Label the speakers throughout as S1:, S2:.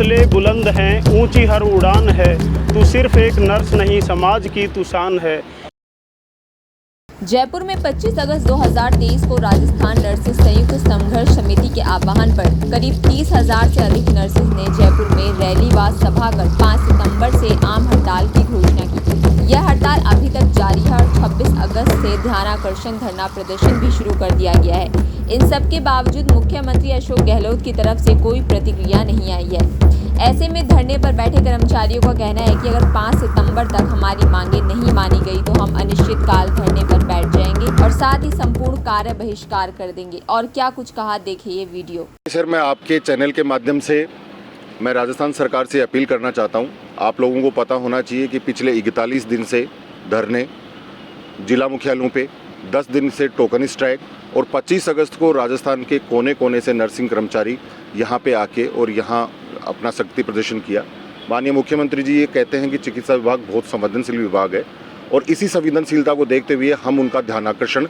S1: हौसले बुलंद हैं, ऊंची हर उड़ान है, तू सिर्फ एक नर्स नहीं समाज की तू शान है।
S2: जयपुर में 25 अगस्त 2023 को राजस्थान नर्सेज संयुक्त संघर्ष समिति के आह्वान पर करीब 30,000 से अधिक नर्सेज ने जयपुर में रैली व सभा कर 5 सितंबर से आम हड़ताल की घोषणा की। यह हड़ताल अभी तक जारी है और 26 अगस्त से ध्यानाकर्षण धरना प्रदर्शन भी शुरू कर दिया गया है। इन सब के बावजूद मुख्यमंत्री अशोक गहलोत की तरफ से कोई प्रतिक्रिया नहीं आई है। ऐसे में धरने पर बैठे कर्मचारियों का कहना है कि अगर 5 सितंबर तक हमारी मांगे नहीं मानी गई तो हम अनिश्चितकाल धरने पर बैठ जाएंगे और साथ ही संपूर्ण कार्य बहिष्कार कर देंगे। और क्या कुछ कहा, देखिए ये वीडियो।
S3: सर, मैं आपके चैनल के माध्यम से मैं राजस्थान सरकार से अपील करना चाहता हूं। आप लोगों को पता होना चाहिए कि पिछले 41 दिन से धरने जिला मुख्यालयों पे, 10 दिन से टोकन स्ट्राइक और 25 अगस्त को राजस्थान के कोने कोने से नर्सिंग कर्मचारी यहाँ पे आके और यहाँ अपना शक्ति प्रदर्शन किया। माननीय मुख्यमंत्री जी ये कहते हैं कि चिकित्सा विभाग बहुत संवेदनशील विभाग है और इसी संवेदनशीलता को देखते हुए हम उनका ध्यान आकर्षण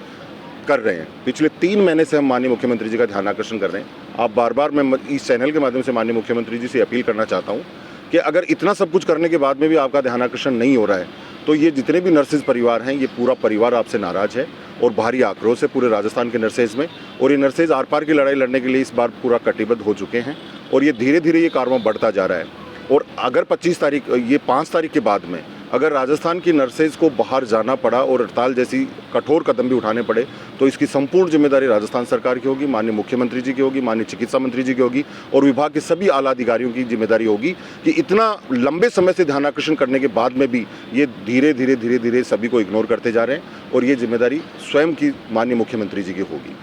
S3: कर रहे हैं। पिछले 3 महीने से हम माननीय मुख्यमंत्री जी का ध्यान आकर्षण कर रहे हैं। आप बार मैं इस चैनल के माध्यम से माननीय मुख्यमंत्री जी से अपील करना चाहता हूँ कि अगर इतना सब कुछ करने के बाद में भी आपका ध्यान आकर्षण नहीं हो रहा है तो ये जितने भी नर्सेज परिवार हैं, ये पूरा परिवार आपसे नाराज है और भारी आक्रोश है पूरे राजस्थान के नर्सेज में। और ये नर्सेज आर पार की लड़ाई लड़ने के लिए इस बार पूरा कटिबद्ध हो चुके हैं और ये धीरे धीरे ये कारवां बढ़ता जा रहा है। और अगर 25 तारीख, ये 5 तारीख के बाद में अगर राजस्थान की नर्सेज को बाहर जाना पड़ा और हड़ताल जैसी कठोर कदम भी उठाने पड़े तो इसकी संपूर्ण जिम्मेदारी राजस्थान सरकार की होगी, माननीय मुख्यमंत्री जी की होगी, माननीय चिकित्सा मंत्री जी की होगी और विभाग के सभी आला अधिकारियों की जिम्मेदारी होगी कि इतना लंबे समय से ध्यानाकर्षण करने के बाद में भी ये धीरे धीरे सभी को इग्नोर करते जा रहे हैं और ये जिम्मेदारी स्वयं की माननीय मुख्यमंत्री जी की होगी।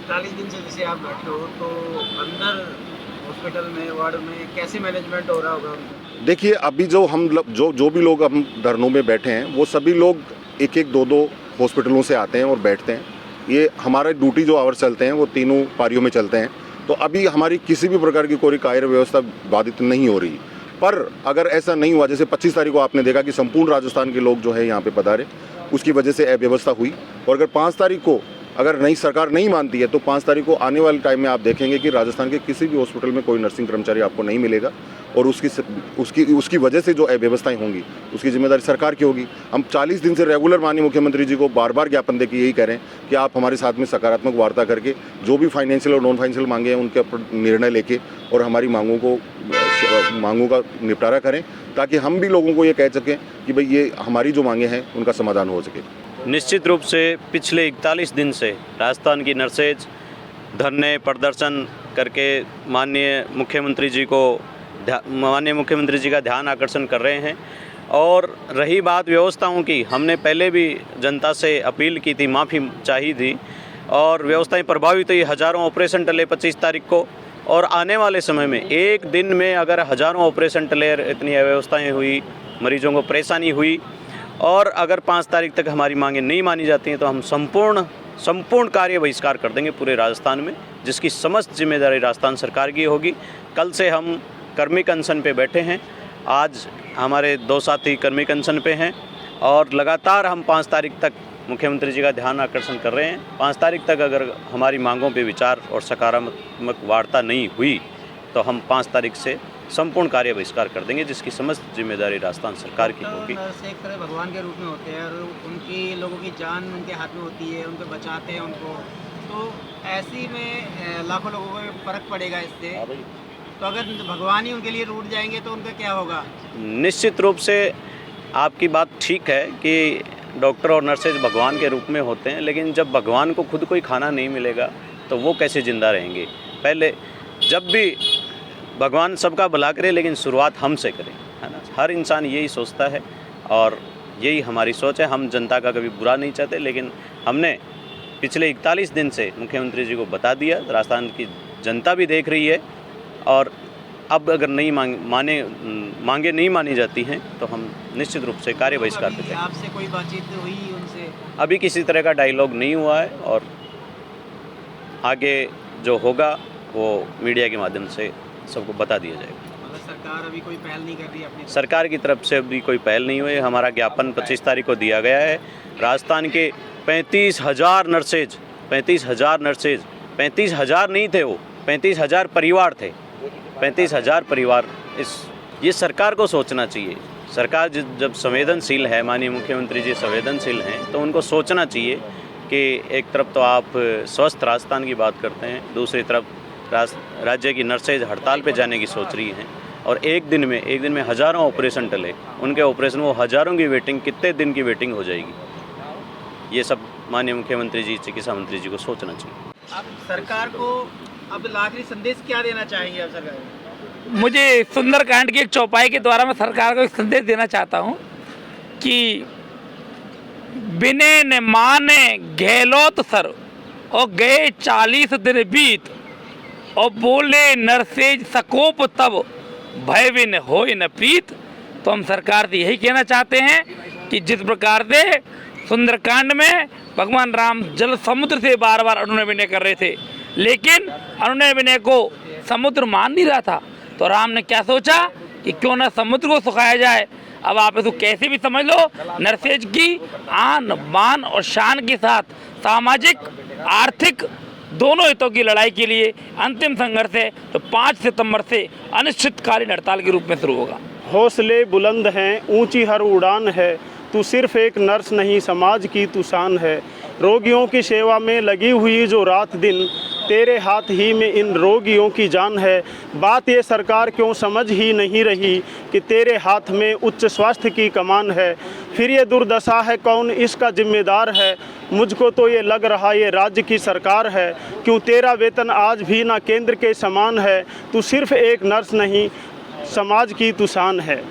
S4: 40 दिन से जैसे आप बैठे हो तो अंदर हॉस्पिटल में, वार्ड में कैसे मैनेजमेंट हो रहा होगा?
S3: देखिए, अभी जो भी लोग हम धरनों में बैठे हैं वो सभी लोग 1-1, 2-2 हॉस्पिटलों से आते हैं और बैठते हैं। ये हमारा ड्यूटी जो आवर्स चलते हैं वो तीनों पारियों में चलते हैं। तो अभी हमारी किसी भी प्रकार की कोई कार्य व्यवस्था बाधित नहीं हो रही। पर अगर ऐसा नहीं हुआ, जैसे 25 तारीख को आपने देखा कि संपूर्ण राजस्थान के लोग जो है यहाँ पे पधारे, उसकी वजह से अव्यवस्था हुई। और अगर 5 तारीख को अगर नई सरकार नहीं मानती है तो 5 तारीख को आने वाले टाइम में आप देखेंगे कि राजस्थान के किसी भी हॉस्पिटल में कोई नर्सिंग कर्मचारी आपको नहीं मिलेगा और उसकी वजह से जो अव्यवस्थाएं होंगी उसकी जिम्मेदारी सरकार की होगी। हम 40 दिन से रेगुलर माननीय मुख्यमंत्री जी को बार ज्ञापन देकर यही कह रहे हैं कि आप हमारे साथ में सकारात्मक वार्ता करके जो भी फाइनेंशियल और नॉन फाइनेंशियल मांगे हैं उनके ऊपर निर्णय लेके और हमारी मांगों का निपटारा करें ताकि हम भी लोगों को ये कह सकें कि भाई ये हमारी जो मांगे हैं उनका समाधान हो सके।
S5: निश्चित रूप से पिछले 41 दिन से राजस्थान की नर्सेज धरने प्रदर्शन करके माननीय मुख्यमंत्री जी का ध्यान आकर्षण कर रहे हैं। और रही बात व्यवस्थाओं की, हमने पहले भी जनता से अपील की थी, माफ़ी चाहिए थी और व्यवस्थाएं प्रभावित हुई। हज़ारों ऑपरेशन टले 25 तारीख को और आने वाले समय में एक दिन में अगर हज़ारों ऑपरेशन टले, इतनी अव्यवस्थाएँ हुई, मरीजों को परेशानी हुई और अगर 5 तारीख तक हमारी मांगें नहीं मानी जाती हैं तो हम संपूर्ण कार्य बहिष्कार कर देंगे पूरे राजस्थान में, जिसकी समस्त जिम्मेदारी राजस्थान सरकार की होगी। कल से हम कर्मिक अनशन पे बैठे हैं। आज हमारे 2 साथी कर्मिक अनशन पे हैं और लगातार हम 5 तारीख तक मुख्यमंत्री जी का ध्यान आकर्षण कर रहे हैं। 5 तारीख तक अगर हमारी मांगों पे विचार और सकारात्मक वार्ता नहीं हुई तो हम 5 तारीख से संपूर्ण कार्य बहिष्कार कर देंगे, जिसकी समस्त जिम्मेदारी राजस्थान सरकार की होगी।
S4: नर्स एक तरह भगवान के रूप में होते हैं और उनकी लोगों की जान उनके हाथ में होती है, उनको बचाते हैं उनको। तो ऐसी में लाखों लोगों को फर्क पड़ेगा इससे। तो अगर भगवान ही उनके लिए रूठ जाएंगे तो उनका क्या होगा? निश्चित
S5: रूप से आपकी बात ठीक है कि डॉक्टर और नर्सेज भगवान के रूप में होते हैं, लेकिन जब भगवान को खुद कोई खाना नहीं मिलेगा तो वो कैसे ज़िंदा रहेंगे? पहले जब भी भगवान सबका भला करे लेकिन शुरुआत हमसे करें, है ना। हर इंसान यही सोचता है और यही हमारी सोच है। हम जनता का कभी बुरा नहीं चाहते, लेकिन हमने पिछले 41 दिन से मुख्यमंत्री जी को बता दिया, राजस्थान की जनता भी देख रही है और अब अगर नहीं मांगे नहीं मानी जाती हैं तो हम निश्चित रूप से कार्य बहिष्कार करते हैं।
S4: आपसे कोई बातचीत हुई उनसे?
S5: अभी किसी तरह का डायलॉग नहीं हुआ है और आगे जो होगा वो मीडिया के माध्यम से सबको बता दिया जाएगा।
S4: सरकार अभी कोई पहल नहीं कर रही अपनी?
S5: सरकार की तरफ से अभी कोई पहल नहीं हुई। हमारा ज्ञापन 25 तारीख को दिया गया है। राजस्थान के 35,000 नर्सेज 35,000 नहीं थे, वो 35,000 परिवार थे 35,000 परिवार ये सरकार को सोचना चाहिए। सरकार जब संवेदनशील है, माननीय मुख्यमंत्री जी संवेदनशील हैं, तो उनको सोचना चाहिए कि एक तरफ तो आप स्वस्थ राजस्थान की बात करते हैं, दूसरी तरफ राज्य की नर्सेज हड़ताल पे जाने की सोच रही हैं और एक दिन में हज़ारों ऑपरेशन टले, उनके ऑपरेशन वो हज़ारों की वेटिंग, कितने दिन की वेटिंग हो जाएगी। ये सब माननीय मुख्यमंत्री जी, चिकित्सा मंत्री जी को सोचना चाहिए।
S4: आप सरकार को अब आखिरी संदेश क्या देना चाहेंगे आप सरकार को?
S6: मुझे सुंदरकांड की एक चौपाई के द्वारा मैं सरकार को एक संदेश देना चाहता हूं कि बिने न माने गहलोत सर और गए 40 दिन बीत और बोले नरसेज सकोप तब भय बिन होय न प्रीत। तो हम सरकार से यही कहना चाहते हैं कि जिस प्रकार से सुंदरकांड में भगवान राम जल समुद्र से बार बार अनुनय विनय कर रहे थे, लेकिन अनुनय विनय को समुद्र मान नहीं रहा था, तो राम ने क्या सोचा कि क्यों ना समुद्र को सुखाया जाए। अब आप इसको कैसे भी समझ लो, नरसेज की आन बान और शान के साथ सामाजिक आर्थिक दोनों हितों की लड़ाई के लिए अंतिम संघर्ष है, तो 5 सितंबर से अनिश्चितकालीन हड़ताल के रूप में शुरू होगा।
S1: हौसले बुलंद हैं, ऊंची हर उड़ान है, तू सिर्फ एक नर्स नहीं समाज की तू शान है। रोगियों की सेवा में लगी हुई जो रात दिन, तेरे हाथ ही में इन रोगियों की जान है। बात ये सरकार क्यों समझ ही नहीं रही कि तेरे हाथ में उच्च स्वास्थ्य की कमान है। फिर ये दुर्दशा है कौन इसका जिम्मेदार है, मुझको तो ये लग रहा ये राज्य की सरकार है। क्यों तेरा वेतन आज भी ना केंद्र के समान है, तू सिर्फ एक नर्स नहीं समाज की तू शान है।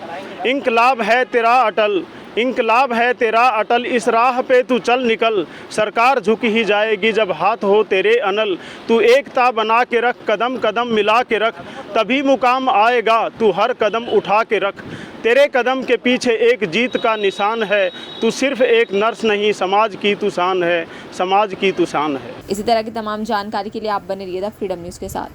S1: इंकलाब है तेरा अटल, इंकलाब है तेरा अटल, इस राह पे तू चल निकल, सरकार झुक ही जाएगी जब हाथ हो तेरे अनल। तू एकता बना के रख, कदम कदम मिला के रख, तभी मुकाम आएगा, तू हर कदम उठा के रख। तेरे कदम के पीछे एक जीत का निशान है, तू सिर्फ एक नर्स नहीं समाज की तू शान है, समाज की तू शान है।
S2: इसी तरह की तमाम जानकारी के लिए आप बने रहिए द फ्रीडम न्यूज़ के साथ।